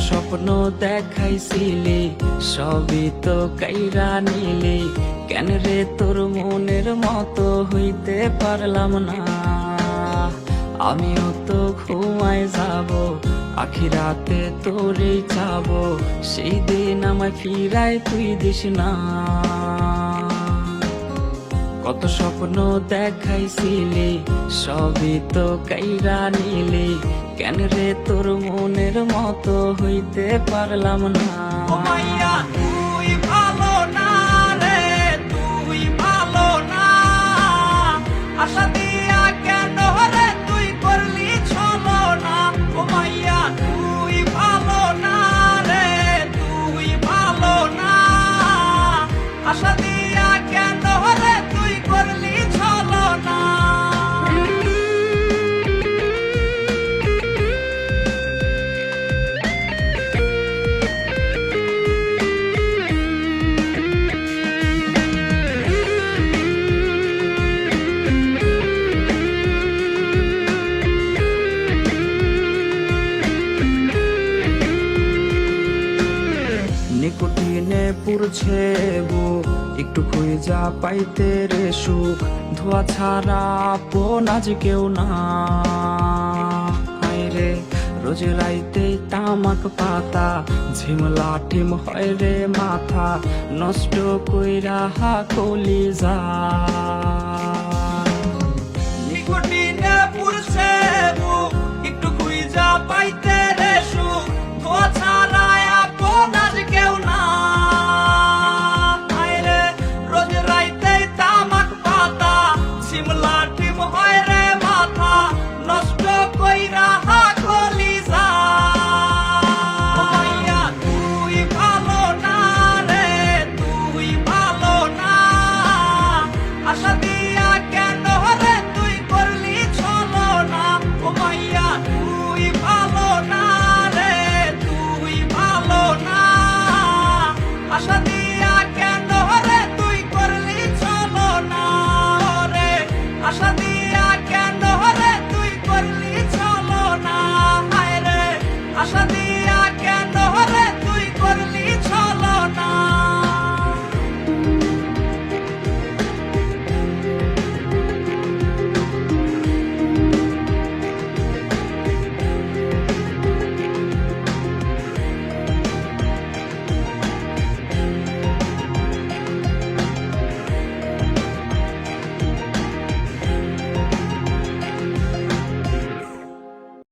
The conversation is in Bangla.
স্বপ্ন দেখাইছিলি সবই তো কাইরা নিলি, কেন রে তোর মনের মতো হইতে পারলাম না। আমিও তো ঘুমায় যাব, আখিরাতে তোরেই চাবো, সেই দিন আমায় ফিরায় তুই দিস না। কত স্বপ্ন দেখাইছিলি সবই তো কাইরা নিলি, কেন রে তোর মনের মতো হইতে পারলাম না। ও মাইয়া তুই ভালো না রে, তুই ভালো না। আশা দিয়া কেন রে তুই করলি ছলো না। ও মাইয়া তুই ভালো না রে, তুই ভালো না। আশা দিয়া কেন রে তুই করলি ছলো না। নিকোটিনে পুরছে বুক, একটু খুঁজা পাইতে রে সুখ, ধোয়া ছাড়া আপন আজ কেউ না। হায় রে রোজ রাইতে তামাক পাতা, ঝিমলা টিম হয় রে মাথা, নষ্ট কইরা হা কলিজা। নিকোটিনে পুরছে বুক, একটু খুঁজা পাইতে